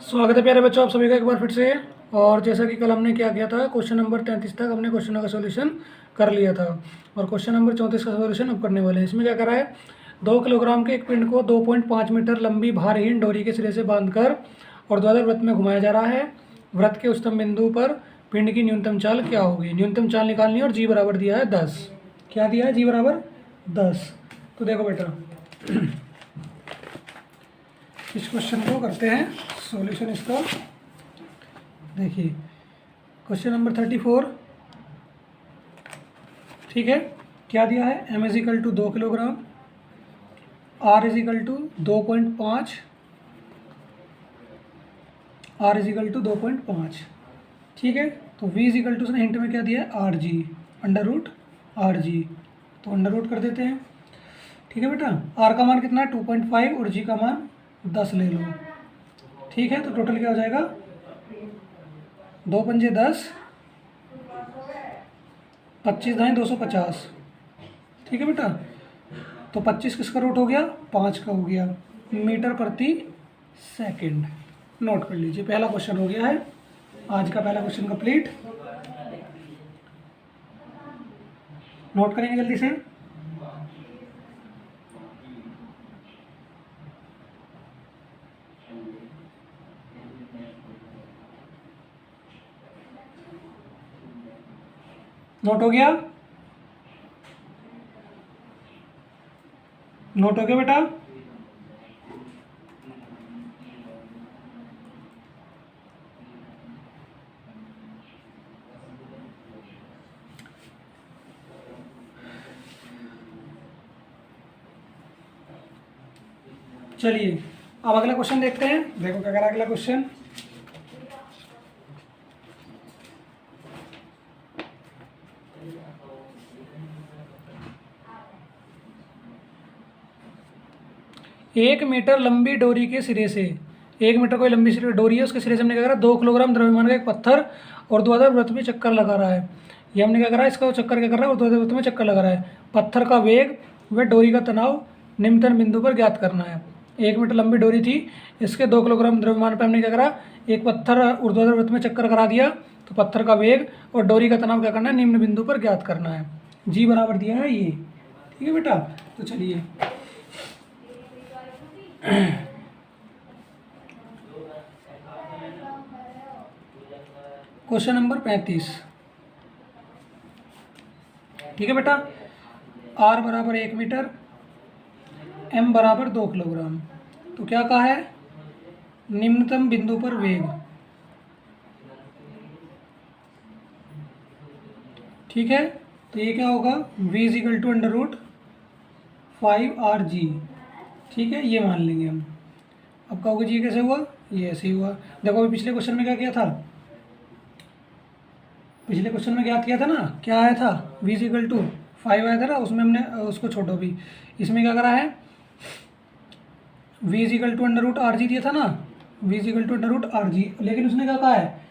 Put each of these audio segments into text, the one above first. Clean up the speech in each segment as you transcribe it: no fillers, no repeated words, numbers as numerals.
स्वागत है प्यारे बच्चों, आप सभी का एक बार फिर से। और जैसा कि कल हमने क्या किया था, क्वेश्चन नंबर 33 तक हमने क्वेश्चनों का सॉल्यूशन कर लिया था और क्वेश्चन नंबर 34 का सॉल्यूशन अब करने वाले हैं। इसमें क्या करा है, 2 किलोग्राम के एक पिंड को 2.5 मीटर लंबी भारहीन डोरी के सिरे से बांधकर और द्वादश वृत्त में घुमाया जा रहा है। वृत्त के उच्चतम बिंदु पर पिंड की न्यूनतम चाल क्या होगी? न्यूनतम चाल निकालनी है और जी बराबर दिया है 10। क्या दिया है? जी बराबर 10। तो देखो बेटा, इस क्वेश्चन को करते हैं सॉल्यूशन इसका। देखिए क्वेश्चन नंबर 34, ठीक है। क्या दिया है? m is equal to 2 kilogram, r is equal to 2.5, r is equal to 2.5, ठीक है। तो v इजिकल टू उसने हिंट में क्या दिया है? R G, under root R G. तो अंडर रूट कर देते हैं, ठीक है बेटा। r का मान कितना है? 2.5 और g का मान 10 ले लो, ठीक है। तो टोटल क्या हो जाएगा? 2 पंजे 10, 25 दाएँ 250, ठीक है बेटा। तो 25 किसका रूट हो गया? 5 का हो गया, मीटर प्रति सेकंड। नोट कर लीजिए, पहला क्वेश्चन हो गया है। आज का पहला क्वेश्चन कंप्लीट। नोट करेंगे जल्दी से। नोट हो गया? नोट हो गया बेटा? चलिए अब अगला क्वेश्चन देखते हैं। देखो क्या करा अगला क्वेश्चन। एक मीटर लंबी डोरी के सिरे से, 1 मीटर कोई लंबी डोरी है, उसके सिरे से हमने क्या करा? 2 किलोग्राम द्रव्यमान का एक पत्थर और द्वादश वृत्त में चक्कर लगा रहा है। ये हमने क्या करा? इसका चक्कर क्या कर रहा है? और द्वादश वृत्त में चक्कर लगा रहा है। पत्थर का वेग व डोरी का तनाव निम्नतम बिंदु पर ज्ञात करना है। 1 मीटर लंबी डोरी थी, इसके 2 किलोग्राम द्रव्यमान पर हमने क्या करा? एक पत्थर ऊर्ध्वाधर वृत्त में चक्कर करा दिया। तो पत्थर का वेग और डोरी का तनाव क्या करना है? निम्न बिंदु पर ज्ञात करना है। जी बराबर दिया है ये, ठीक है बेटा। तो चलिए क्वेश्चन नंबर 35, ठीक है बेटा। r बराबर 1 मीटर, m बराबर 2 किलोग्राम। तो क्या कहा है? निम्नतम बिंदु पर वेग, ठीक है। तो ये क्या होगा? v is equal to under root 5rg, ठीक है। ये मान लेंगे हम। अब कहोगे जी ये कैसे हुआ? ये ऐसे ही हुआ। देखो अभी पिछले क्वेश्चन में क्या किया था? पिछले क्वेश्चन में क्या किया था ना? क्या आया था? v इजिकल टू 5 आया था ना, उसमें हमने उसको छोड़ो भी। इसमें क्या करा है? v is equal to under root R G दिया था ना, v is equal to under root R G. लेकिन उसने क्या कहा है?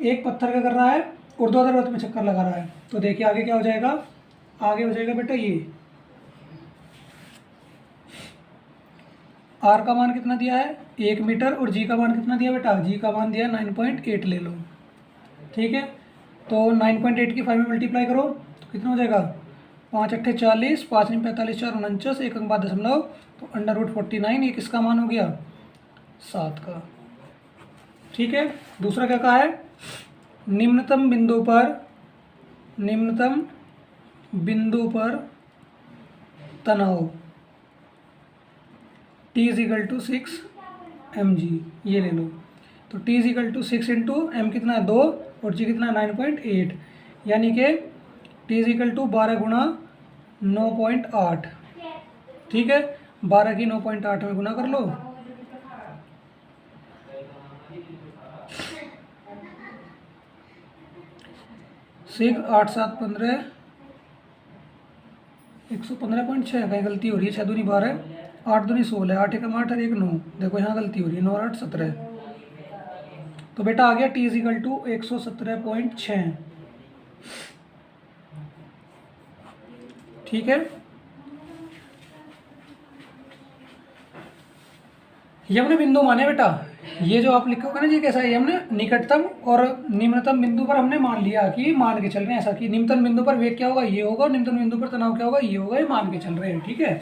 एक पत्थर क्या कर रहा है? ऊर्ध्वाधर वृत्त में चक्कर लगा रहा है। तो देखिए आगे क्या हो जाएगा? आगे हो जाएगा बेटा ये, r का मान कितना दिया है? 1 मीटर और g का मान कितना दिया बेटा? g का मान दिया 9.8 ले लो, ठीक है। तो 9.8 की 5 में मल्टीप्लाई करो तो कितना हो जाएगा? 5 अट्ठे 40, 5 नहीं 45, 4 49, एक अंक बाद दशमलव, तो अंडर रूट 49। ये किसका मान हो गया? 7 का, ठीक है। दूसरा क्या कहा है? निम्नतम बिंदु पर तनाव t इजिकल टू 6 mg, ये ले लो। तो t is equal to 6 into m कितना है? 2 और g कितना है? 9.8, यानी कि t इजिकल टू 12 गुणा 9.8, ठीक है। 12 की 9.8 में गुना कर लो, सिक्स 8 7 15, 115.6। कहीं गलती हो रही है। 6 दूनी 12, 8 दूनी 16, 8 एकम 8 और 1 9। देखो यहाँ गलती हो रही है, 9 और 8 17। तो बेटा आ गया t इजिकल टू 117.6, ठीक है। ये हमने बिंदु माने बेटा, ये जो आप लिखोगे ना जी कैसा है, ये हमने निकटतम और निम्नतम बिंदु पर हमने मान लिया कि मान के चल रहे हैं ऐसा कि निम्नतम बिंदु पर वेग क्या होगा, ये होगा, और निम्नतम बिंदु पर तनाव क्या होगा, ये होगा, ये मान के चल रहे हैं। ठीक है,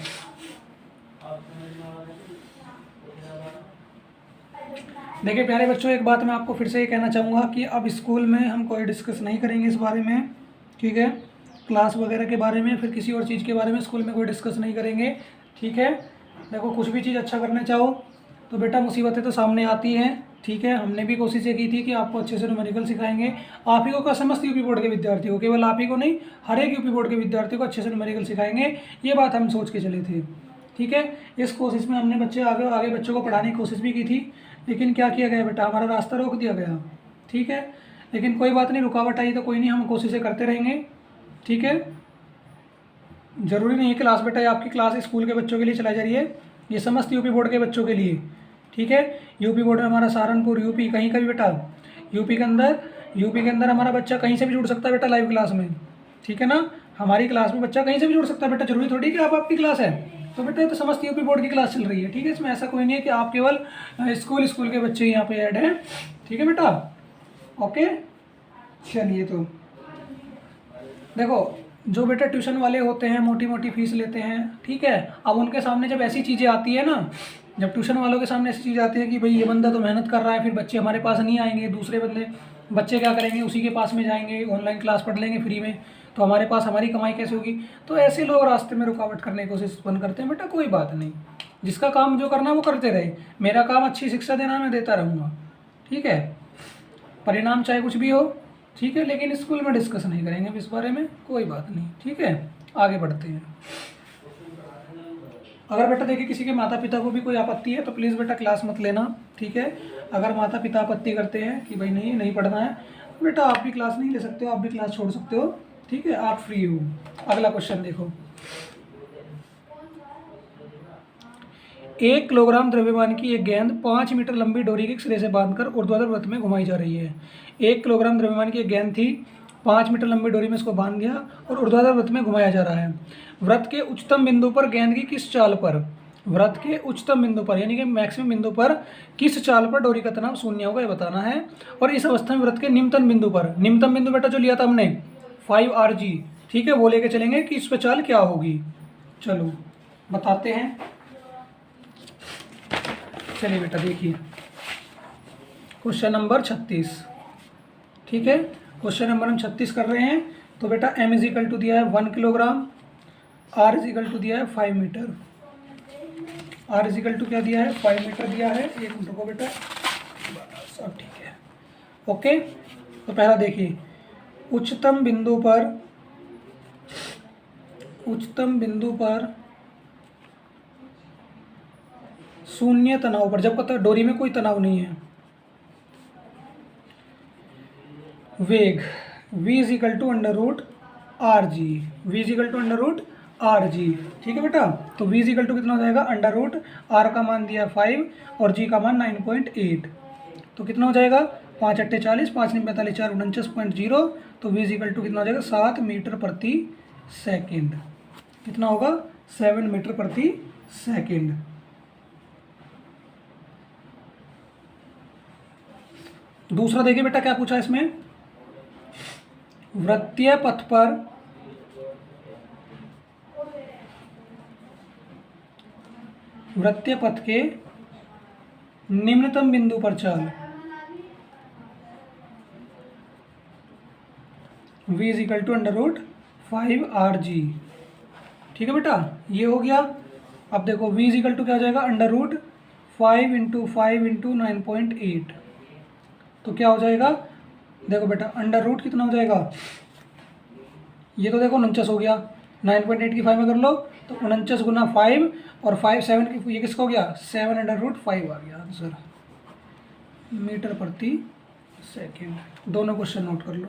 देखिए प्यारे बच्चों, एक बात मैं आपको फिर से ये कहना चाहूँगा कि अब स्कूल में हम कोई डिस्कस नहीं करेंगे इस बारे में। ठीक है, क्लास वगैरह के बारे में, फिर किसी और चीज़ के बारे में स्कूल में कोई डिस्कस नहीं करेंगे। ठीक है, देखो कुछ भी चीज़ अच्छा करना चाहो तो बेटा मुसीबतें तो सामने आती हैं। ठीक है, हमने भी कोशिश ये की थी कि आपको अच्छे से न्यूमेरिकल सिखाएंगे। आप ही को क्या, समस्त यूपी बोर्ड के विद्यार्थी को, केवल आप ही को नहीं, हर एक यूपी बोर्ड के विद्यार्थियों को अच्छे से न्यूमेरिकल सिखाएंगे, ये बात हम सोच के चले थे। ठीक है, इस कोशिश में हमने बच्चे आगे आगे बच्चों को पढ़ाने की कोशिश भी की थी, लेकिन क्या किया गया बेटा, हमारा रास्ता रोक दिया गया। ठीक है, लेकिन कोई बात नहीं, रुकावट आई तो कोई नहीं, हम कोशिशें करते रहेंगे। ठीक है, ज़रूरी नहीं है क्लास बेटा ये आपकी क्लास स्कूल के बच्चों के लिए चलाई जा रही है, ये समस्त यूपी बोर्ड के बच्चों के लिए। ठीक है, यूपी बोर्ड में हमारा सहारनपुर, यूपी कहीं का भी बेटा, यूपी के अंदर हमारा बच्चा कहीं से भी जुड़ सकता है बेटा लाइव क्लास में। ठीक है ना, हमारी क्लास में बच्चा कहीं से भी जुड़ सकता है बेटा, जरूरी थोड़ी कि आप आपकी क्लास है तो बेटा ये तो समस्त यूपी बोर्ड की क्लास चल रही है। ठीक है, इसमें ऐसा कोई नहीं है कि आप केवल स्कूल के बच्चे यहाँ पे ऐड हैं। ठीक है बेटा, ओके। चलिए, तो देखो जो बेटा ट्यूशन वाले होते हैं मोटी मोटी फीस लेते हैं, ठीक है, अब उनके सामने जब ऐसी चीज़ें आती है ना, जब ट्यूशन वालों के सामने ऐसी चीज़ आती है कि भाई ये बंदा तो मेहनत कर रहा है, फिर बच्चे हमारे पास नहीं आएंगे, दूसरे बच्चे क्या करेंगे, उसी के पास में जाएंगे, ऑनलाइन क्लास पढ़ लेंगे फ्री में, तो हमारे पास हमारी कमाई कैसे होगी। तो ऐसे लोग रास्ते में रुकावट करने की कोशिश बंद करते हैं। बेटा कोई बात नहीं, जिसका काम जो करना है वो करते रहे, मेरा काम अच्छी शिक्षा देना, मैं देता रहूँगा। ठीक है, परिणाम चाहे कुछ भी हो। ठीक है, लेकिन स्कूल में डिस्कस नहीं करेंगे अब इस बारे में, कोई बात नहीं। ठीक है, आगे बढ़ते हैं। अगर बेटा देखिए किसी के माता पिता को भी कोई आपत्ति है तो प्लीज़ बेटा क्लास मत लेना। ठीक है, अगर माता पिता आपत्ति करते हैं कि भाई नहीं पढ़ना है, तो बेटा आप भी क्लास नहीं ले सकते हो, आप भी क्लास छोड़ सकते हो। ठीक है, आप फ्री हो। अगला क्वेश्चन देखो, 1 किलोग्राम द्रव्यमान की एक गेंद 5 मीटर लंबी डोरी के एक सिरे से बांधकर ऊर्ध्वाधर वृत्त में घुमाई जा रही है। 1 किलोग्राम द्रव्यमान की एक गेंद थी, 5 मीटर लंबी डोरी में इसको बांध दिया और ऊर्ध्वाधर वृत्त में घुमाया जा रहा है। वृत्त के उच्चतम बिंदु पर गेंद की किस चाल पर, वृत्त के उच्चतम बिंदु पर यानी कि मैक्सिमम बिंदु पर किस चाल पर डोरी का तनाव शून्य होगा, ये बताना है। और इस अवस्था में वृत्त के निम्नतम बिंदु पर, निम्नतम बिंदु बेटा जो लिया था हमने 5 RG, ठीक है, वो लेके चलेंगे कि इस पर चाल क्या होगी। चलो बताते हैं। चलिए बेटा देखिए, क्वेश्चन नंबर 36। ठीक है, क्वेश्चन नंबर हम 36 कर रहे हैं। तो बेटा m इजिकल टू दिया है 1 किलोग्राम, r इजिकल टू दिया है 5 मीटर, r इजिकल टू क्या दिया है 5 मीटर दिया है। एक मिनट रुको बेटा, सब ठीक है, ओके। तो पहला देखिए, उच्चतम बिंदु पर शून्य तनाव पर, जब पता डोरी में कोई तनाव नहीं है, वेग v is equal to under root R G, V is equal to under root R G. ठीक है बेटा, तो v इजिकल टू कितना हो जाएगा, अंडर रूट r का मान दिया 5 और g का मान 9.8, तो कितना हो जाएगा 5 8 40, 5 9 45 4 49.0, तो v इजिकल टू कितना हो जाएगा 7 मीटर प्रति सेकेंड। कितना होगा 7 मीटर प्रति सेकेंड। दूसरा देखिए बेटा क्या पूछा इसमें, वृत्तीय पथ पर वृत्तीय पथ के निम्नतम बिंदु पर चाल v is equal to under root 5RG। ठीक है बेटा, ये हो गया। अब देखो v इजिकल टू क्या हो जाएगा, अंडर रूट 5 × 5 × 9.8, तो क्या हो जाएगा, देखो बेटा अंडर रूट कितना हो जाएगा, ये तो देखो 49 हो गया, 9.8 की 5 में कर लो तो 49 गुना 5 और 5 7 की, ये किसका हो गया 7 अंडर रूट 5 आ गया आंसर, मीटर प्रति सेकेंड। दोनों क्वेश्चन नोट कर लो।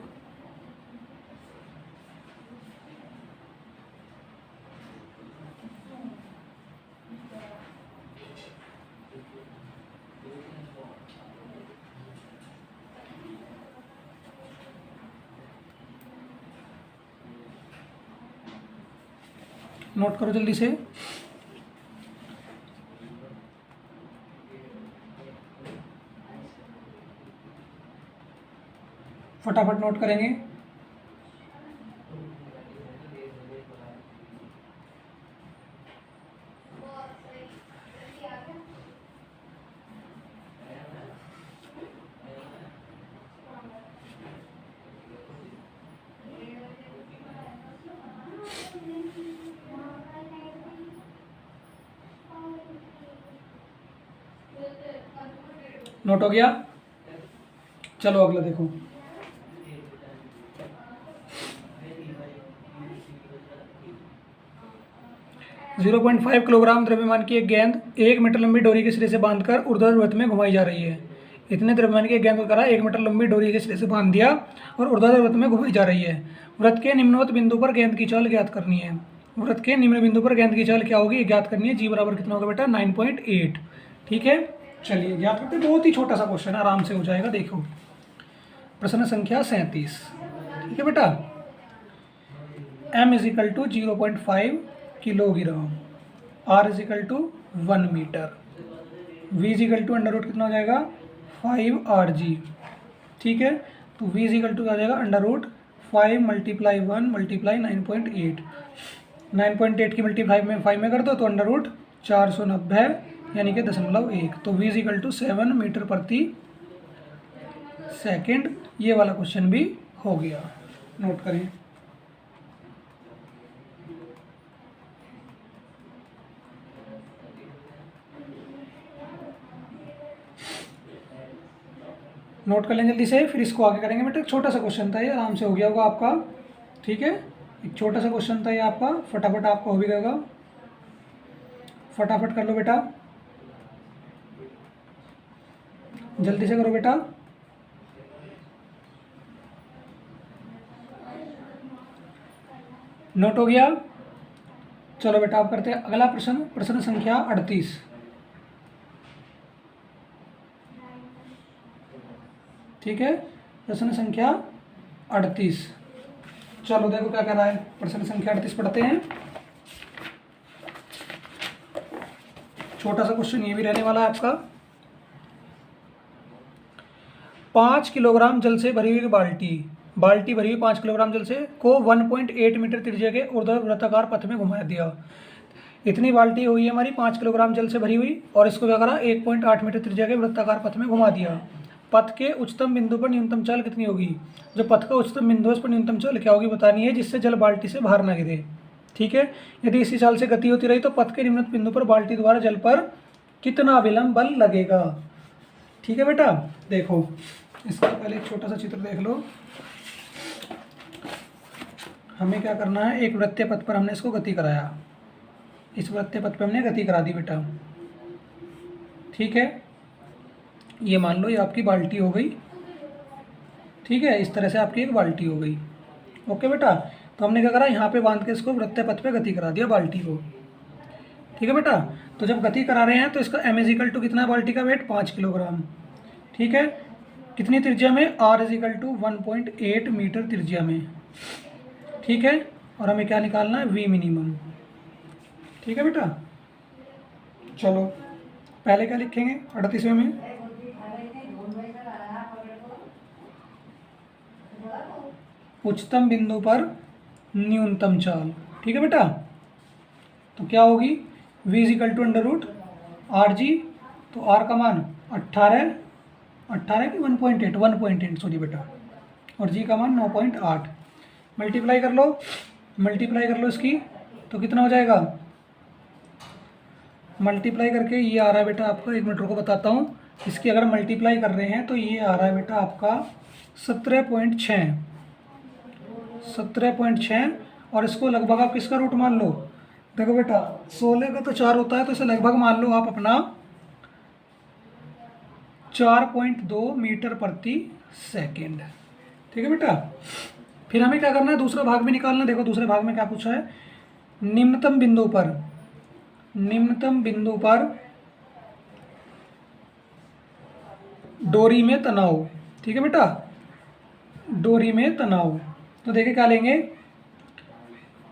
नोट करो जल्दी से। फटाफट नोट करेंगे। नोट हो गया? चलो अगला देखो। 0.5 किलोग्राम द्रव्यमान की एक गेंद 1 मीटर लंबी डोरी के सिरे से बांधकर ऊर्ध्वाधर वृत्त में घुमाई जा रही है। इतने द्रव्यमान की एक गेंद को करा 1 मीटर लंबी डोरी के सिरे से बांध दिया और ऊर्ध्वाधर वृत्त में घुमाई जा रही है। वृत्त के निम्नवत बिंदु पर गेंद की चाल ज्ञात करनी है। वृत्त के निम्न बिंदु पर गेंद की चाल क्या होगी, ज्ञात करनी है। जी बराबर कितना होगा बेटा, 9.8। ठीक है, चलिए ज्ञात करते हैं। बहुत ही छोटा सा क्वेश्चन है, आराम से हो जाएगा। देखो प्रश्न संख्या 37। ठीक है बेटा, m is equal to 0.5 kilogram, r is equal to 1 metre, v is equal to under root कितना हो जाएगा 5rg। ठीक है, तो v इज इक्वल टू आ जाएगा अंडर रूट 5 मल्टीप्लाई 1 मल्टीप्लाई 9.8। 9.8 की मल्टीप्लाई में 5 में कर दो तो अंडर रूट 490 यानी कि 0.1। तो v is equal to 7 metre प्रति सेकेंड। ये वाला क्वेश्चन भी हो गया, नोट करें। नोट कर लें जल्दी से, फिर इसको आगे करेंगे बेटा। एक छोटा सा क्वेश्चन था ये, आराम से हो गया होगा आपका। ठीक है, एक छोटा सा क्वेश्चन था ये आपका, फटाफट आपका हो भी जाएगा। फटाफट कर लो बेटा, जल्दी से करो बेटा। नोट हो गया? चलो बेटा आप करते हैं अगला प्रश्न, प्रश्न संख्या 38। ठीक है, प्रश्न संख्या 38। चलो देखो क्या कह रहा है। प्रश्न संख्या 38 पढ़ते हैं। छोटा सा क्वेश्चन ये भी रहने वाला है आपका। 5 किलोग्राम जल से भरी हुई बाल्टी भरी हुई 5 किलोग्राम जल से को 1.8 मीटर त्रिज्या के वृत्ताकार पथ में घुमा दिया। इतनी बाल्टी हुई है हमारी 5 किलोग्राम जल से भरी हुई, और इसको क्या करा 1.8 मीटर त्रिज्या के वृत्ताकार पथ में घुमा दिया। पथ के उच्चतम बिंदु पर न्यूनतम चाल कितनी होगी? जो पथ का उच्चतम बिंदु है उस पर न्यूनतम चाल क्या होगी बतानी है, जिससे जल बाल्टी से बाहर ना गिरे। ठीक है, यदि इसी चाल से गति होती रही तो पथ के निम्नतम बिंदु पर बाल्टी द्वारा जल पर कितना विलंब बल लगेगा। ठीक है बेटा, देखो इसका पहले एक छोटा सा चित्र देख लो। हमें क्या करना है, एक वृत्तीय पथ पर हमने इसको गति कराया, इस वृत्तीय पथ पर हमने गति करा दी बेटा। ठीक है, ये मान लो ये आपकी बाल्टी हो गई। ठीक है, इस तरह से आपकी एक बाल्टी हो गई। ओके बेटा, तो हमने क्या करा, यहाँ पे बांध के इसको वृत्तीय पथ पे गति करा दिया बाल्टी को। ठीक है बेटा, तो जब गति करा रहे हैं तो इसका m इजिकल टू कितना है, बाल्टी का वेट 5 किलोग्राम। ठीक है, कितनी त्रिज्या में, r इजिकल टू 1.8 मीटर त्रिज्या में। ठीक है, और हमें क्या निकालना है, v मिनिमम। ठीक है बेटा, चलो पहले क्या लिखेंगे 38वें में, उच्चतम बिंदु पर न्यूनतम चाल। ठीक है बेटा, तो क्या होगी, v is equal to under root R G, तो r का मान 18 की 1.8 सॉरी बेटा, और g का मान 9.8। मल्टीप्लाई कर लो इसकी, तो कितना हो जाएगा, मल्टीप्लाई करके ये आ रहा है बेटा आपका, 1 मिनट को बताता हूँ। इसकी अगर मल्टीप्लाई कर रहे हैं तो ये आ रहा है बेटा आपका 17.6, और इसको लगभग आप किसका रूट मान लो, देखो बेटा 16 का तो 4 होता है, तो इसे लगभग मान लो आप अपना 4.2 मीटर प्रति सेकेंड। ठीक है बेटा, फिर हमें क्या करना है, दूसरा भाग भी निकालना। देखो दूसरे भाग में क्या पूछा है, निम्नतम बिंदु पर डोरी में तनाव। ठीक है बेटा, डोरी में तनाव, तो देखिए क्या लेंगे,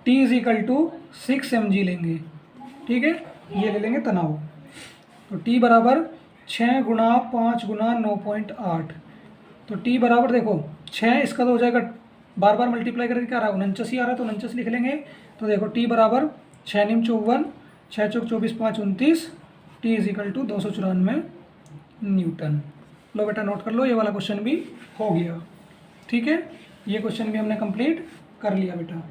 T is equal to 6 mg लेंगे। ठीक है, ये ले लेंगे तनाव, तो T बराबर 6 गुणा 5 गुणा 9.8, तो टी बराबर देखो 6, इसका तो हो जाएगा बार बार मल्टीप्लाई करके क्या आ रहा है 49 ही आ रहा है, तो 49 लिख लेंगे। तो देखो टी बराबर 6 निम 54, 6 चौक 24, 5 29, T is equal to 294 newton. लो बेटा नोट कर लो, ये वाला क्वेश्चन भी हो गया। ठीक है, ये क्वेश्चन भी हमने कंप्लीट कर लिया बेटा।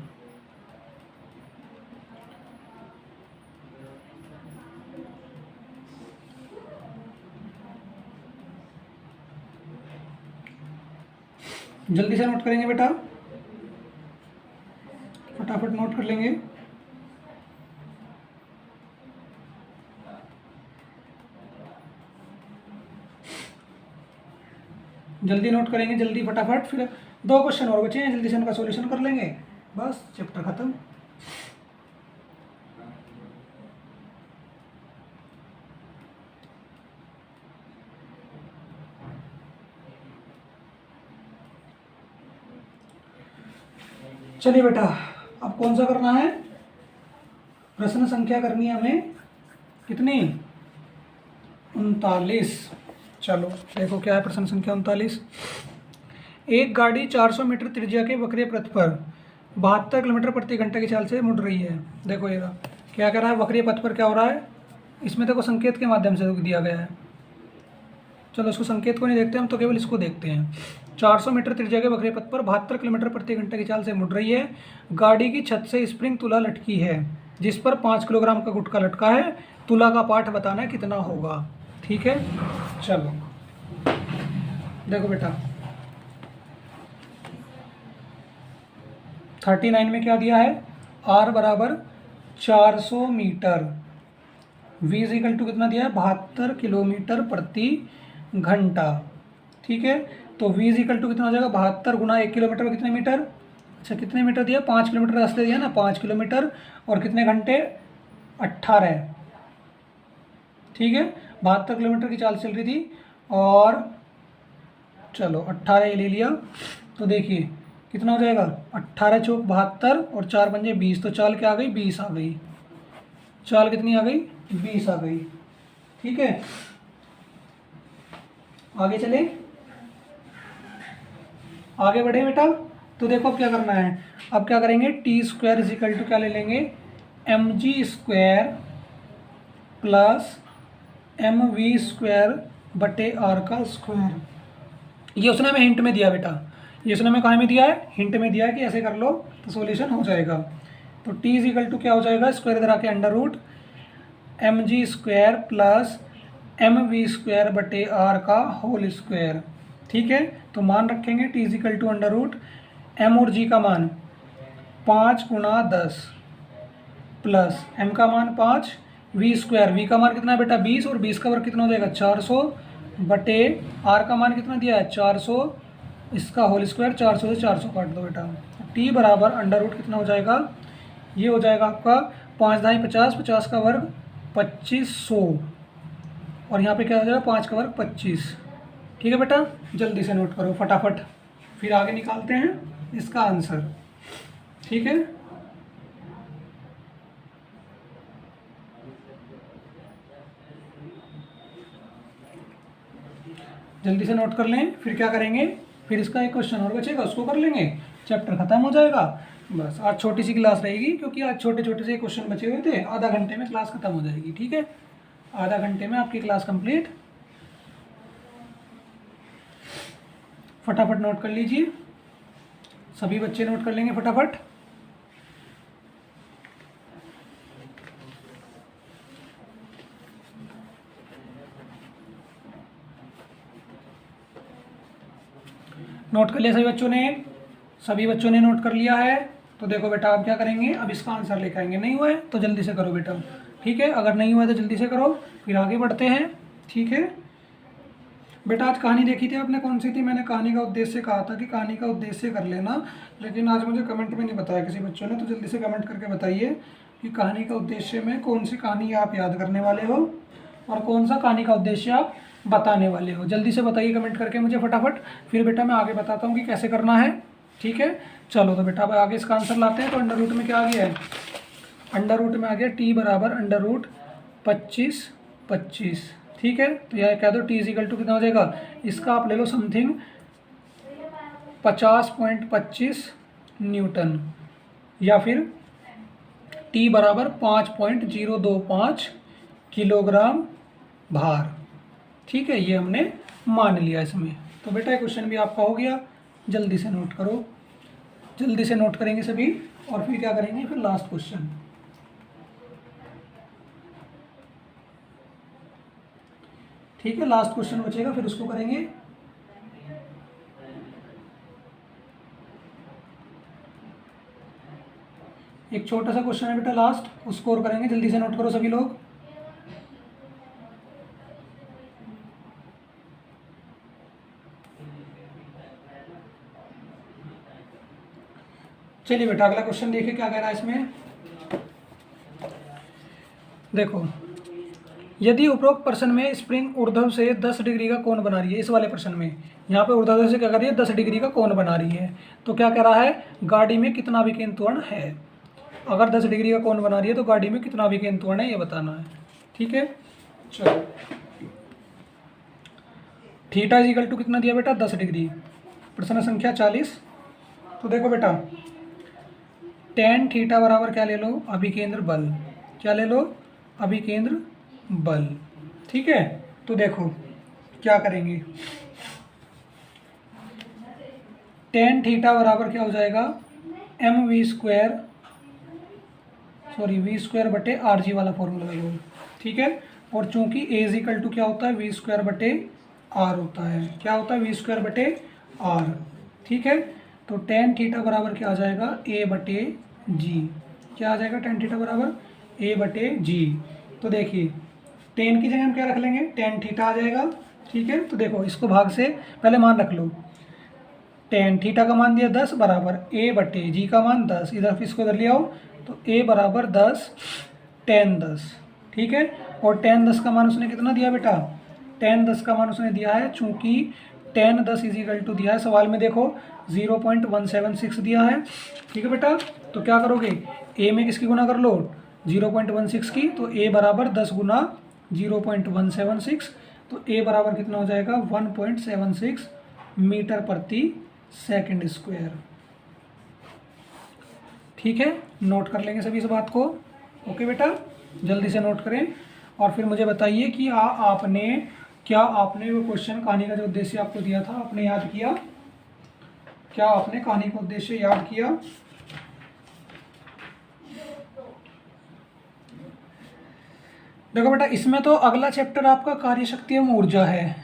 जल्दी से नोट करेंगे बेटा, फटाफट नोट कर लेंगे। जल्दी नोट करेंगे, जल्दी फटाफट। फिर 2 क्वेश्चन और बचे हैं, जल्दी से उनका सॉल्यूशन कर लेंगे, बस चैप्टर खत्म। चलिए बेटा, अब कौन सा करना है, प्रश्न संख्या करनी है हमें कितनी, 39। चलो देखो क्या है प्रश्न संख्या 39। एक गाड़ी 400 मीटर त्रिज्या के वक्रीय पथ पर 72 किलोमीटर प्रति घंटे की चाल से मुड़ रही है। देखो ये क्या कह रहा है, वक्रीय पथ पर क्या हो रहा है, इसमें देखो संकेत के माध्यम से दिया गया है। चलो इसको संकेत को नहीं देखते हम, तो केवल इसको देखते हैं। 400 मीटर त्रिज्या के वक्रीय पथ पर 72 किलोमीटर प्रति घंटे की चाल से मुड़ रही है। गाड़ी की छत से स्प्रिंग तुला लटकी है जिस पर 5 किलोग्राम का गुटका लटका है। तुला का पाठ बताना है कितना होगा। ठीक है, चलो देखो बेटा 39 में क्या दिया है, R बराबर 400 metre, V is equal to कितना दिया है 72 किलोमीटर प्रति घंटा। ठीक है, तो V इज इक्वल टू कितना हो जाएगा 72 गुना 1 किलोमीटर कितने मीटर, अच्छा कितने मीटर दिया, 5 किलोमीटर रास्ते दिया ना, 5 किलोमीटर और कितने घंटे 18। ठीक है, 72 किलोमीटर की चाल चल रही थी और चलो 18 ये ले लिया। तो देखिए कितना हो जाएगा 18 चौक 72 और 4 पंजे 20, तो चाल क्या आ गई 20 आ गई। चाल कितनी आ गई 20 आ गई। ठीक है, आगे चले, आगे बढ़े बेटा। तो देखो अब क्या करना है, अब क्या करेंगे T square is equal to क्या ले लेंगे mg square plus mv square बटे r का स्क्वायर। ये उसने हमें हिंट में दिया बेटा, ये उसने हमें कहाँ में दिया है, हिंट में दिया है कि ऐसे कर लो तो सॉल्यूशन हो जाएगा। तो टी इज इक्वल टू क्या हो जाएगा, स्क्वायर इधर आके under root mg square plus mv square बटे r का होल स्क्वायर। ठीक है, तो मान रखेंगे T is equal to under root m और g का मान 5 गुणा 10 प्लस m का मान 5, v स्क्वायर, v का मान कितना है बेटा 20 और 20 का वर्ग कितना हो जाएगा 400 बटे r का मान कितना दिया है 400, इसका होल स्क्वायर 400 से 400 काट दो बेटा। t बराबर अंडर रूट कितना हो जाएगा, ये हो जाएगा आपका 5 दाई 50, 50 का वर्ग 2500 और यहाँ पे क्या हो जाएगा 5 का वर्ग 25। ठीक है बेटा, जल्दी से नोट करो फटाफट, फिर आगे निकालते हैं इसका आंसर। ठीक है, जल्दी से नोट कर लें, फिर क्या करेंगे, फिर इसका एक क्वेश्चन और बचेगा उसको कर लेंगे, चैप्टर खत्म हो जाएगा। बस आज छोटी सी क्लास रहेगी क्योंकि आज छोटे छोटे से क्वेश्चन बचे हुए थे, आधा घंटे में क्लास खत्म हो जाएगी। ठीक है, आधा घंटे में आपकी क्लास कंप्लीट। फटाफट नोट कर लीजिए, सभी बच्चे नोट कर लेंगे फटाफट। नोट कर लिया सभी बच्चों ने, सभी बच्चों ने नोट कर लिया है। तो देखो बेटा आप क्या करेंगे, अब इसका आंसर लेकर आएंगे, नहीं हुआ है तो जल्दी से करो बेटा। ठीक है, अगर नहीं हुआ है तो जल्दी से करो, फिर आगे बढ़ते हैं। ठीक है बेटा, आज कहानी देखी थी आपने, कौन सी थी, मैंने कहानी का उद्देश्य कहा था कि कहानी का उद्देश्य कर लेना, लेकिन आज मुझे कमेंट में नहीं बताया किसी बच्चों ने, तो जल्दी से कमेंट करके बताइए कि कहानी का उद्देश्य में कौन सी कहानी आप याद करने वाले हो और कौन सा कहानी का उद्देश्य आप बताने वाले हो। जल्दी से बताइए कमेंट करके मुझे फटाफट, फिर बेटा मैं आगे बताता हूँ कि कैसे करना है। ठीक है, चलो तो बेटा अब आगे इसका आंसर लाते हैं। तो अंडर रूट में क्या आ गया है, अंडर रूट में आ गया टी बराबर अंडर रूट 25। ठीक है, तो यह कह दो टी इज इक्वल टू कितना हो जाएगा, इसका आप ले लो समथिंग 50.25 न्यूटन, या फिर टी बराबर 5.025 किलोग्राम भार। ठीक है, ये हमने मान लिया इसमें। तो बेटा ये क्वेश्चन भी आपका हो गया, जल्दी से नोट करो, जल्दी से नोट करेंगे सभी। और फिर क्या करेंगे, फिर लास्ट क्वेश्चन। ठीक है, लास्ट क्वेश्चन बचेगा, फिर उसको करेंगे। एक छोटा सा क्वेश्चन है बेटा लास्ट, उसको और करेंगे, जल्दी से नोट करो सभी लोग। चलिए बेटा अगला क्वेश्चन देखिए क्या कह रहा है इसमें। देखो, यदि उपरोक्त प्रश्न में स्प्रिंग ऊर्ध्व से 10 डिग्री का कोण बना रही है, इस वाले प्रश्न में यहाँ पे ऊर्ध्व से क्या कर रही है, 10 डिग्री का कोण बना रही है, तो क्या कह रहा है, गाड़ी में कितना विकेंद्र त्वरण है। अगर 10 डिग्री का कोण बना रही है तो गाड़ी में कितना विकेंद्र त्वरण है, ये बताना है। ठीक है, चलो, थीटा इज इक्वल टू कितना दिया बेटा, 10 डिग्री। प्रश्न संख्या 40। तो देखो बेटा, टेन थीटा बराबर क्या ले लो, अभिकेंद्र बल। क्या ले लो, अभिकेंद्र बल। ठीक है, तो देखो क्या करेंगे, टेन थीटा बराबर क्या हो जाएगा, M V square, sorry V square बटे आर जी वाला फॉर्मूला लो। ठीक है, और चूंकि ए इज इक्वल टू क्या होता है, वी स्क्वायर बटे आर होता है। क्या होता है, वी स्क्वायर बटे आर। ठीक है, तो टेन थीटा बराबर क्या आ जाएगा, ए बटे जी। क्या आ जाएगा, टेन थीटा बराबर ए बटे जी। तो देखिए टेन की जगह हम क्या रख लेंगे, टेन थीटा आ जाएगा। ठीक है, तो देखो इसको भाग से पहले मान रख लो, टेन थीटा का मान दिया 10 बराबर ए बटे जी का मान 10, इधर इसको इधर ले आओ, तो ए बराबर 10 टेन 10। ठीक है, और टेन 10 का मान उसने कितना दिया बेटा, टेन 10 का मान उसने दिया है, चूंकि टेन 10 इज इक्वल टू दिया है सवाल में, देखो 0.176 दिया है। ठीक है बेटा, तो क्या करोगे, ए में किसकी गुना कर लो, 0.16 की, तो ए बराबर 10 गुना 0.176, तो ए बराबर कितना हो जाएगा, 1.76 मीटर प्रति सेकंड स्क्वायर। ठीक है, नोट कर लेंगे सभी इस बात को। ओके बेटा, जल्दी से नोट करें, और फिर मुझे बताइए कि आपने वो क्वेश्चन, कहानी का जो उद्देश्य आपको दिया था, आपने याद किया क्या, आपने कहानी का उद्देश्य याद किया। देखो बेटा, इसमें तो अगला चैप्टर आपका कार्य शक्ति एवं ऊर्जा है,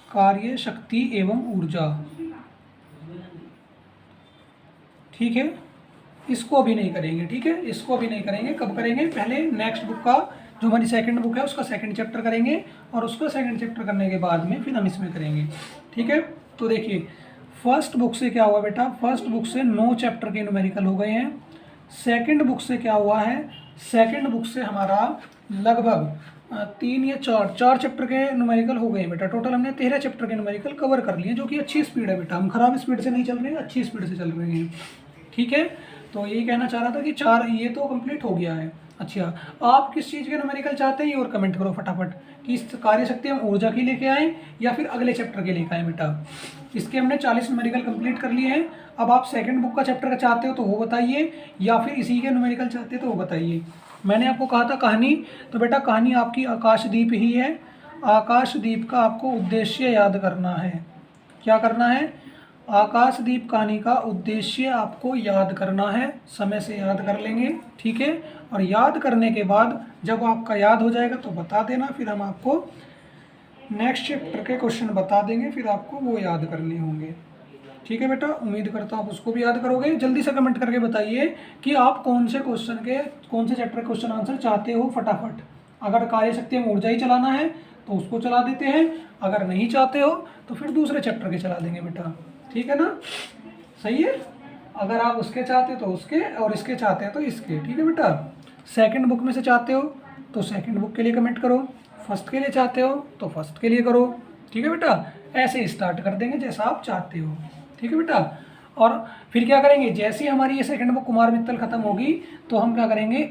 कार्य शक्ति एवं ऊर्जा। ठीक है, इसको अभी नहीं करेंगे। ठीक है, इसको अभी नहीं करेंगे, कब करेंगे, पहले नेक्स्ट बुक का जो हमारी सेकंड बुक है उसका सेकंड चैप्टर करेंगे, और उसका सेकंड चैप्टर करने के बाद में फिर हम इसमें करेंगे। ठीक है, तो देखिए फर्स्ट बुक से क्या हुआ बेटा, फर्स्ट बुक से 9 चैप्टर के न्यूमेरिकल हो गए हैं। सेकंड बुक से क्या हुआ है, सेकंड बुक से हमारा लगभग 3 या 4 चैप्टर के न्यूमेरिकल हो गए बेटा। टोटल हमने 13 चैप्टर के न्यूमेरिकल कवर कर लिए, जो कि अच्छी स्पीड है बेटा, हम खराब स्पीड से नहीं चल रहे हैं, अच्छी स्पीड से चल रहे हैं। ठीक है, तो यही कहना चाह रहा था कि 4 ये तो कंप्लीट हो गया है। अच्छा, आप किस चीज़ के न्यूमेरिकल चाहते हैं, ये और कमेंट करो फटाफट, कि इस कार्य शक्ति हम ऊर्जा की लेके आएँ या फिर अगले चैप्टर के लेके आएँ बेटा। इसके हमने 40 न्यूमेरिकल कंप्लीट कर लिए हैं। अब आप सेकंड बुक का चैप्टर का चाहते हो तो वो बताइए, या फिर इसी के न्यूमेरिकल चाहते हो तो वो बताइए। मैंने आपको कहा था कहानी, तो बेटा कहानी आपकी आकाशदीप ही है। आकाशदीप का आपको उद्देश्य याद करना है। क्या करना है, आकाशदीप कहानी का उद्देश्य आपको याद करना है, समय से याद कर लेंगे। ठीक है, और याद करने के बाद जब आपका याद हो जाएगा तो बता देना, फिर हम आपको नेक्स्ट चैप्टर के क्वेश्चन बता देंगे, फिर आपको वो याद करने होंगे। ठीक है बेटा, उम्मीद करता हूँ आप उसको भी याद करोगे। जल्दी से कमेंट करके बताइए कि आप कौन से चैप्टर क्वेश्चन आंसर चाहते हो फटाफट। अगर कार्य शक्ति में ऊर्जा ही चलाना है तो उसको चला देते हैं, अगर नहीं चाहते हो तो फिर दूसरे चैप्टर के चला देंगे बेटा। ठीक है ना, सही है, अगर आप उसके चाहते हो तो उसके, और इसके चाहते हैं तो इसके। ठीक है बेटा, सेकंड बुक में से चाहते हो तो सेकंड बुक के लिए कमेंट करो, फर्स्ट के लिए चाहते हो तो फर्स्ट के लिए करो। ठीक है बेटा, ऐसे स्टार्ट कर देंगे जैसा आप चाहते हो। ठीक है बेटा, और फिर क्या करेंगे, जैसे ही हमारी ये सेकंड बुक कुमार मित्तल खत्म होगी तो हम क्या करेंगे,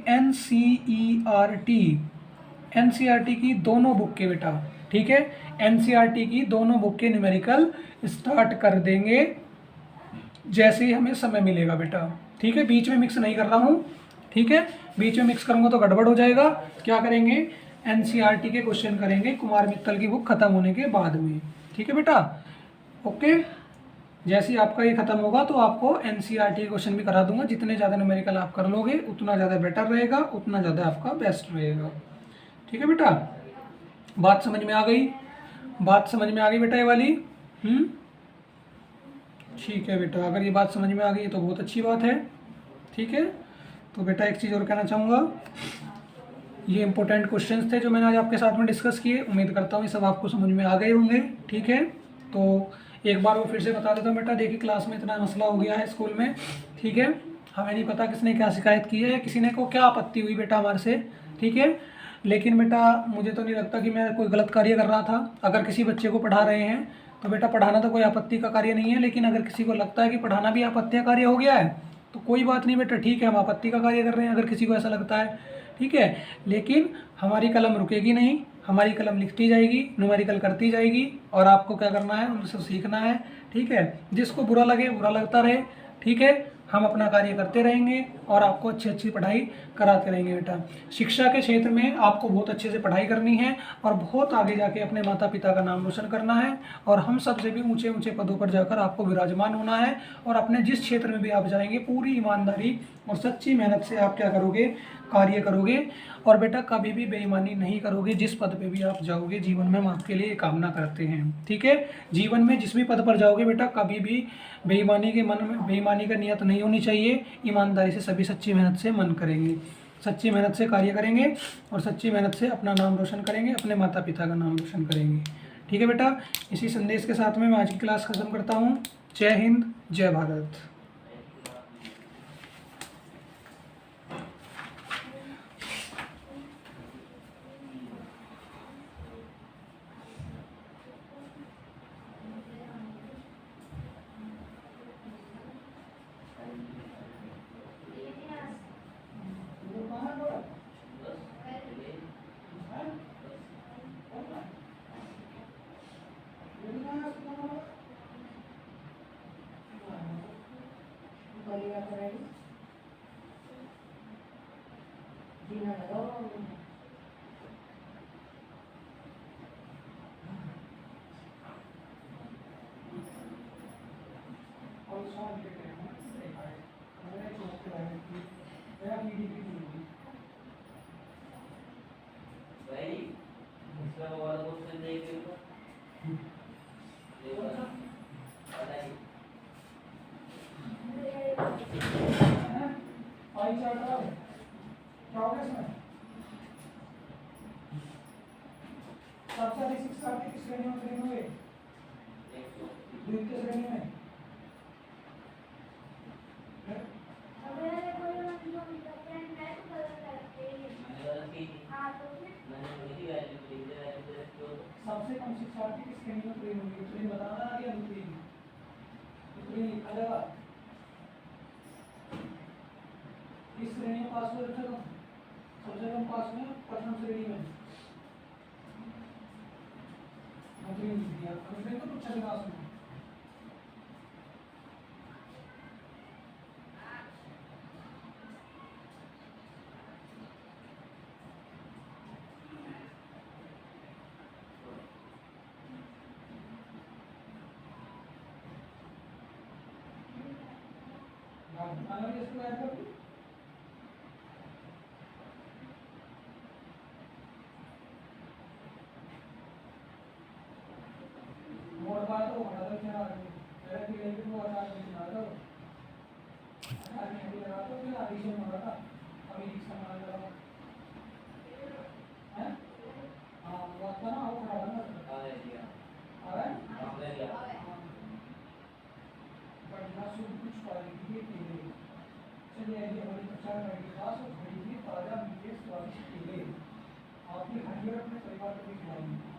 NCERT की दोनों बुक के बेटा ठीक है। एनसीईआरटी की दोनों बुक के न्यूमेरिकल स्टार्ट कर देंगे जैसे ही हमें समय मिलेगा बेटा, ठीक है। बीच में मिक्स नहीं कर रहा हूँ, ठीक है। बीच में मिक्स करूँगा तो गड़बड़ हो जाएगा। क्या करेंगे, एनसीईआरटी के क्वेश्चन करेंगे कुमार मित्तल की बुक खत्म होने के बाद में, ठीक है बेटा। ओके, जैसे ही आपका ये खत्म होगा तो आपको एनसीईआरटी के क्वेश्चन भी करा दूंगा। जितने ज़्यादा न्यूमेरिकल आप कर लोगे उतना ज़्यादा बेटर रहेगा, उतना ज़्यादा आपका बेस्ट रहेगा, ठीक है बेटा। बात समझ में आ गई, बात समझ में आ गई बेटा ये वाली? ठीक है बेटा, अगर ये बात समझ में आ गई तो बहुत अच्छी बात है, ठीक है। तो बेटा एक चीज़ और कहना चाहूँगा, ये इंपॉर्टेंट क्वेश्चंस थे जो मैंने आज आपके साथ में डिस्कस किए। उम्मीद करता हूँ ये सब आपको समझ में आ गए होंगे, ठीक है। तो एक बार वो फिर से बता देता हूँ बेटा, देखिए क्लास में इतना मसला हो गया है स्कूल में, ठीक है। हमें नहीं पता किसने क्या शिकायत की है, किसी ने को क्या आपत्ति हुई बेटा हमारे से, ठीक है। लेकिन बेटा मुझे तो नहीं लगता कि मैं कोई गलत कार्य कर रहा था। अगर किसी बच्चे को पढ़ा रहे हैं तो बेटा पढ़ाना तो कोई आपत्ति का कार्य नहीं है, लेकिन अगर किसी को लगता है कि पढ़ाना भी आपत्ति का कार्य हो गया है तो कोई बात नहीं बेटा, ठीक है, हम आपत्ति का कार्य कर रहे हैं अगर किसी को ऐसा लगता है, ठीक है। लेकिन हमारी कलम रुकेगी नहीं, हमारी कलम लिखती जाएगी, न्यूमेरिकल करती जाएगी, और आपको क्या करना है, उनसे सीखना है, ठीक है। जिसको बुरा लगे बुरा लगता रहे, ठीक है। हम अपना कार्य करते रहेंगे और आपको अच्छी अच्छी पढ़ाई कराते रहेंगे बेटा। शिक्षा के क्षेत्र में आपको बहुत अच्छे से पढ़ाई करनी है और बहुत आगे जाके अपने माता पिता का नाम रोशन करना है, और हम सबसे भी ऊंचे ऊंचे पदों पर जाकर आपको विराजमान होना है। और अपने जिस क्षेत्र में भी आप जाएंगे पूरी ईमानदारी और सच्ची मेहनत से आप क्या करोगे, कार्य करोगे, और बेटा कभी भी बेईमानी नहीं करोगे। जिस पद पे भी आप जाओगे जीवन में, हम आपके लिए कामना करते हैं, ठीक है। जीवन में जिस भी पद पर जाओगे बेटा कभी भी बेईमानी के मन में बेईमानी का नियत नहीं होनी चाहिए। ईमानदारी से सभी सच्ची मेहनत से मन करेंगे, सच्ची मेहनत से कार्य करेंगे और सच्ची मेहनत से अपना नाम रोशन करेंगे, अपने माता पिता का नाम रोशन करेंगे, ठीक है बेटा। इसी संदेश के साथ में मैं आज की क्लास खत्म करता हूँ। जय हिंद, जय भारत। सबसे अधिक शिक्षार्थी किस श्रेणी में हुए? द्वितीय श्रेणी में। सबसे कम शिक्षार्थी किस श्रेणी में प्रयोग होंगे? तो बताना आ गया दूसरी अलावा इस श्रेणी में पास हुए थे तो सबसे कम पास हुए प्रथम श्रेणी में दिया तो कुछ क्लास में। आपकी हड्डियां अपने परिवार को भी खिलाएंगे।